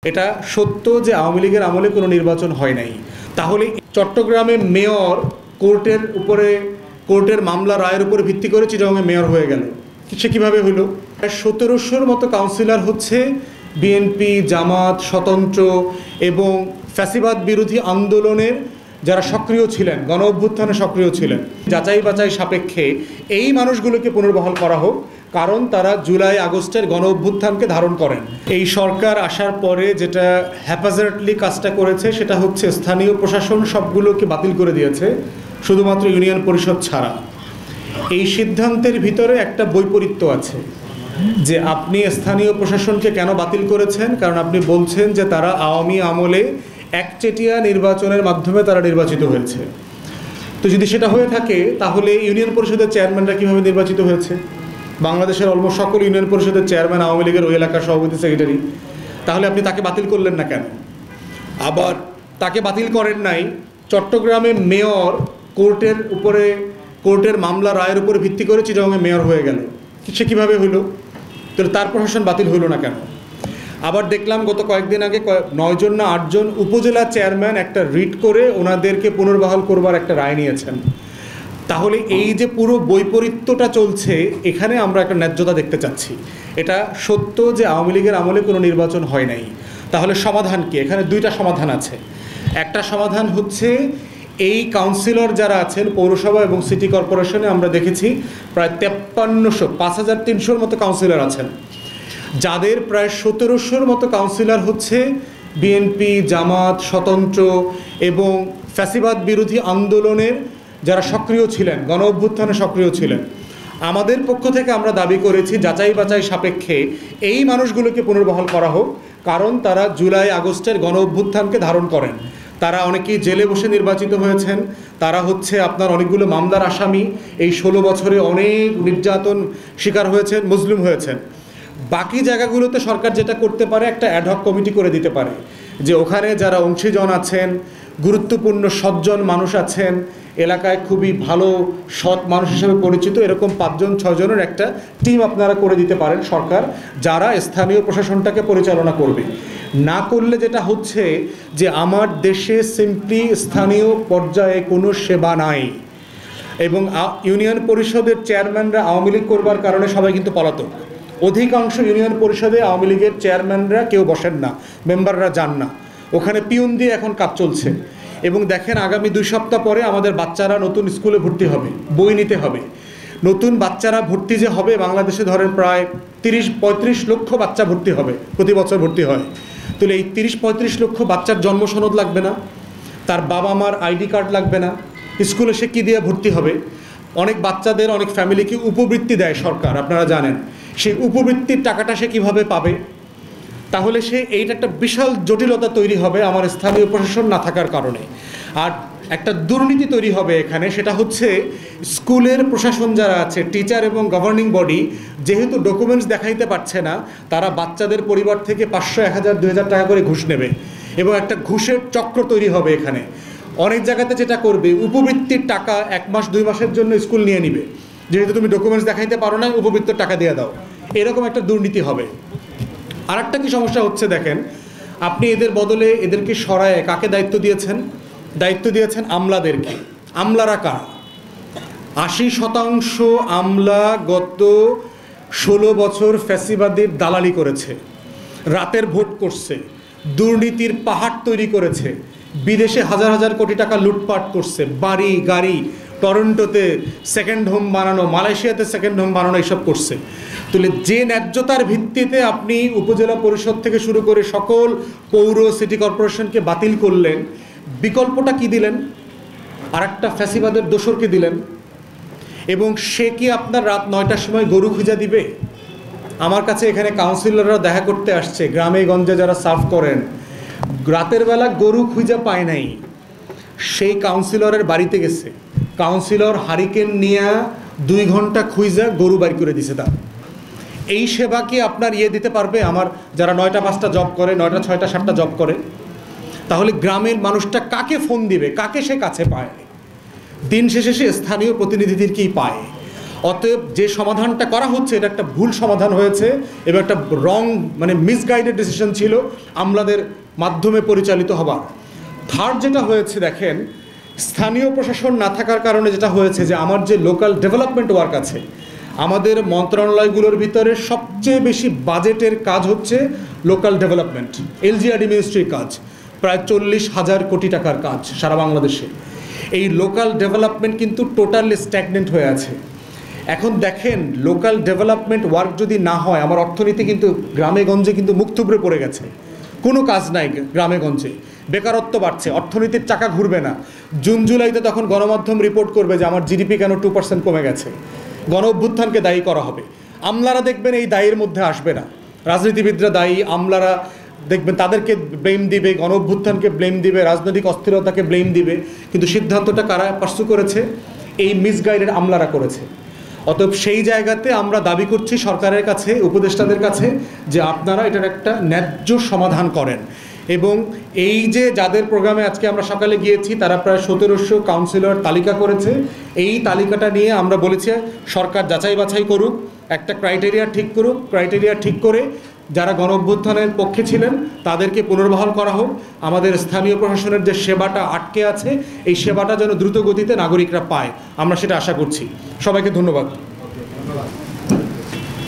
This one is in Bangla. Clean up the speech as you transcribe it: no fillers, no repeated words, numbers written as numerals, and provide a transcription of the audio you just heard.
এটা সত্য যে আওয়ামী লীগের আমলে কোনো নির্বাচন হয় নাই। তাহলে চট্টগ্রামে মেয়র কোর্টের মামলা রায়ের উপরে ভিত্তি করে চিটাগংয়ে মেয়র হয়ে গেল। সে কীভাবে হইল? 1700-র মতো কাউন্সিলর হচ্ছে বিএনপি, জামাত, স্বতন্ত্র এবং ফ্যাসিবাদ বিরোধী আন্দোলনের যারা সক্রিয় ছিলেন, গণ অভ্যুত্থানে সক্রিয় ছিলেন। যাচাই বাছাই সাপেক্ষে এই মানুষগুলোকে পুনর্বহাল করা হোক, কারণ তারা জুলাই আগস্টের গণ অভ্যুত্থানকে ধারণ করেন। এই সরকার আসার পরে যেটা হ্যাপাজার্টলি কাজটা করেছে সেটা হচ্ছে স্থানীয় প্রশাসন সবগুলোকে বাতিল করে দিয়েছে, শুধুমাত্র ইউনিয়ন পরিষদ ছাড়া। এই সিদ্ধান্তের ভিতরে একটা বৈপরীত্য আছে যে আপনি স্থানীয় প্রশাসনকে কেন বাতিল করেছেন, কারণ আপনি বলছেন যে তারা আওয়ামী আমলে একচেটিয়া নির্বাচনের মাধ্যমে তারা নির্বাচিত হয়েছে। তো যদি সেটা হয়ে থাকে তাহলে ইউনিয়ন পরিষদের চেয়ারম্যানরা কীভাবে নির্বাচিত হয়েছে? বাংলাদেশের অলমোস্ট সকল ইউনিয়ন পরিষদের চেয়ারম্যান আওয়ামী লীগের ওই এলাকার সভাপতি, সেক্রেটারি। তাহলে আপনি তাকে বাতিল করলেন না কেন? আবার তাকে বাতিল করেন নাই, চট্টগ্রামে মেয়র কোর্টের মামলা রায়ের উপরে ভিত্তি করে চিটাগংয়ে মেয়র হয়ে গেল। সে কীভাবে হইল? তাহলে তার প্রশাসন বাতিল হইল না কেন? আবার দেখলাম গত কয়েকদিন আগে 9 জন না 8 জন উপজেলা চেয়ারম্যান একটা রিট করে ওনাদেরকে পুনর্বহাল করবার একটা রায় নিয়েছেন। তাহলে এই যে পুরো বৈপরীত্যটা চলছে, এখানে আমরা একটা ন্যায্যতা দেখতে চাচ্ছি। এটা সত্য যে আওয়ামী লীগের আমলে কোনো নির্বাচন হয় নাই। তাহলে সমাধান কি? এখানে দুইটা সমাধান আছে। একটা সমাধান হচ্ছে এই কাউন্সিলর যারা আছেন পৌরসভা এবং সিটি কর্পোরেশনে, আমরা দেখেছি প্রায় 5300-5300-র মতো কাউন্সিলর আছেন, যাদের প্রায় 1700-র মতো কাউন্সিলর হচ্ছে বিএনপি, জামাত, স্বতন্ত্র এবং ফ্যাসিবাদ বিরোধী আন্দোলনের যারা সক্রিয় ছিলেন, গণ অভ্যুত্থানে সক্রিয় ছিলেন। আমাদের পক্ষ থেকে আমরা দাবি করেছি যাচাই বাছাই সাপেক্ষে এই মানুষগুলোকে পুনর্বহাল করা হোক, কারণ তারা জুলাই আগস্টের গণ অভ্যুত্থানকে ধারণ করেন। তারা অনেকেই জেলে বসে নির্বাচিত হয়েছেন, তারা হচ্ছে আপনার অনেকগুলো মামলার আসামি, এই 16 বছরে অনেক নির্যাতন শিকার হয়েছেন, মুসলিম হয়েছেন। বাকি জায়গাগুলোতে সরকার যেটা করতে পারে, একটা অ্যাডহক কমিটি করে দিতে পারে যে ওখানে যারা অংশীজন আছেন, গুরুত্বপূর্ণ সজ্জন মানুষ আছেন, এলাকায় খুবই ভালো সৎ মানুষ হিসেবে পরিচিত, এরকম 5-6 জনের একটা টিম আপনারা করে দিতে পারেন সরকার, যারা স্থানীয় প্রশাসনটাকে পরিচালনা করবে। না করলে যেটা হচ্ছে যে আমার দেশে সিম্পলি স্থানীয় পর্যায়ে কোনো সেবা নাই এবং ইউনিয়ন পরিষদের চেয়ারম্যানরা আওয়ামী লীগ করবার কারণে সবাই কিন্তু পলাতক। অধিকাংশ ইউনিয়ন পরিষদে আওয়ামী লীগের চেয়ারম্যানরা কেউ বসেন না, মেম্বাররা যান না, ওখানে পিউন দিয়ে এখন কাজ চলছে। এবং দেখেন আগামী 2 সপ্তাহ পরে আমাদের বাচ্চারা নতুন স্কুলে ভর্তি হবে, বই নিতে হবে। নতুন বাচ্চারা ভর্তি যে হবে, বাংলাদেশে ধরেন প্রায় 30-35 লক্ষ বাচ্চা ভর্তি হবে, প্রতি বছর ভর্তি হয়। তাহলে এই 30-35 লক্ষ বাচ্চার জন্ম সনদ লাগবে না, তার বাবা মার আইডি কার্ড লাগবে না, স্কুলে সে কী দিয়ে ভর্তি হবে? অনেক বাচ্চাদের অনেক ফ্যামিলিকে উপবৃত্তি দেয় সরকার, আপনারা জানেন। সেই উপবৃত্তির টাকাটা সে কীভাবে পাবে? তাহলে এইটা একটা বিশাল জটিলতা তৈরি হবে আমার স্থানীয় প্রশাসন না থাকার কারণে। আর একটা দুর্নীতি তৈরি হবে এখানে, সেটা হচ্ছে স্কুলের প্রশাসন যারা আছে, টিচার এবং গভর্নিং বডি, যেহেতু ডকুমেন্টস দেখাইতে পারছে না, তারা বাচ্চাদের পরিবার থেকে 500, 1000, 2000 টাকা করে ঘুষ নেবে এবং একটা ঘুষের চক্র তৈরি হবে এখানে। অনেক জায়গাতে যেটা করবে, উপবৃত্তির টাকা 1 মাস 2 মাসের জন্য স্কুল নিয়ে নিবে, যেহেতু তুমি ডকুমেন্টস দেখাইতে পারো না, উপবৃত্তির টাকা দিয়ে দাও, এরকম একটা দুর্নীতি হবে। আর একটা কি সমস্যা হচ্ছে দেখেন, আপনি এদের বদলে এদেরকে সরায়ে কাকে দায়িত্ব দিয়েছেন? দায়িত্ব দিয়েছেন আমলাদেরকে। আমলারা কারা? 80% আমলা গত 16 বছর ফ্যাসিবাদের দালালি করেছে, রাতের ভোট করছে, দুর্নীতির পাহাড় তৈরি করেছে, বিদেশে হাজার হাজার কোটি টাকা লুটপাট করছে, বাড়ি গাড়ি, টরন্টোতে সেকেন্ড হোম বানানো, মালয়েশিয়াতে সেকেন্ড হোম বানানো, এইসব করছে। তাহলে যে ন্যায্যতার ভিত্তিতে আপনি উপজেলা পরিষদ থেকে শুরু করে সকল পৌর সিটি কর্পোরেশনকে বাতিল করলেন, বিকল্পটা কি দিলেন? আর একটা ফ্যাসিবাদের দোসরকে দিলেন। এবং সে কি আপনার রাত 9টার সময় গরু খুঁজা দিবে? আমার কাছে এখানে কাউন্সিলররা দেখা করতে আসছে, গ্রামে গঞ্জে যারা সার্ভ করেন, রাতের বেলা গরু খুঁজা পায় নাই, সেই কাউন্সিলরের বাড়িতে গেছে, কাউন্সিলর হারিকেন নিয়ে 2 ঘন্টা খুঁজা গরু বাড়ি করে দিছে। তার এই সেবা কি আপনার দিতে পারবে আমার যারা 9টা 5টা জব করে, 9টা 6টা 7টা জব করে? তাহলে গ্রামের মানুষটা কাকে ফোন দিবে, কাকে সে কাছে পায়? দিন শেষে সে স্থানীয় প্রতিনিধিদেরকেই পায়। অতএব যে সমাধানটা করা হচ্ছে এটা একটা ভুল সমাধান হয়েছে এবং একটা রং মানে মিসগাইডেড ডিসিশন ছিল আমলাদের মাধ্যমে পরিচালিত হবার। থার্ড যেটা হয়েছে দেখেন, স্থানীয় প্রশাসন না থাকার কারণে যেটা হয়েছে যে আমার যে লোকাল ডেভেলপমেন্ট ওয়ার্ক আছে, আমাদের মন্ত্রণালয়গুলোর ভিতরে সবচেয়ে বেশি বাজেটের কাজ হচ্ছে লোকাল ডেভেলপমেন্ট, এলজিআরডি মিনিস্ট্রির কাজ, প্রায় 40,000 কোটি টাকার কাজ সারা বাংলাদেশে। এই লোকাল ডেভেলপমেন্ট কিন্তু টোটালি স্ট্যাগনেন্ট হয়ে আছে। এখন দেখেন লোকাল ডেভেলপমেন্ট ওয়ার্ক যদি না হয়, আমার অর্থনীতি কিন্তু গ্রামে গঞ্জে কিন্তু মুখ থুবড়ে পড়ে গেছে, কোনো কাজ নাই গ্রামে গঞ্জে, বেকারত্ব বাড়ছে, অর্থনীতির চাকা ঘুরবে না। জুন জুলাইতে তখন গণমাধ্যম রিপোর্ট করবে যে আমার জিডিপি কেন 2% কমে গেছে, গণ অভ্যুত্থানকে দায়ী করা হবে। আমলারা দেখবেন এই দায়ের মধ্যে আসবে না, রাজনীতিবিদরা দায়ী, আমলারা দেখবেন তাদেরকে ব্লেম দিবে, গণ অভ্যুত্থানকে ব্লেম দিবে, রাজনৈতিক অস্থিরতাকে ব্লেম দিবে, কিন্তু সিদ্ধান্তটা কারা পার্সু করেছে? এই মিসগাইডেড আমলারা করেছে। অতএব সেই জায়গাতে আমরা দাবি করছি সরকারের কাছে, উপদেষ্টাদের কাছে, যে আপনারা এটার একটা ন্যায্য সমাধান করেন। এবং এই যে যাদের প্রোগ্রামে আজকে আমরা সকালে গিয়েছি তারা প্রায় 1700 কাউন্সিলর তালিকা করেছে, এই তালিকাটা নিয়ে আমরা বলেছি সরকার যাচাই বাছাই করুক, একটা ক্রাইটেরিয়া ঠিক করুক, ক্রাইটেরিয়া ঠিক করে যারা গণ অভ্যুত্থানের পক্ষে ছিলেন তাদেরকে পুনর্বহাল করা হোক। আমাদের স্থানীয় প্রশাসনের যে সেবাটা আটকে আছে এই সেবাটা যেন দ্রুত গতিতে নাগরিকরা পায়, আমরা সেটা আশা করছি। সবাইকে ধন্যবাদ।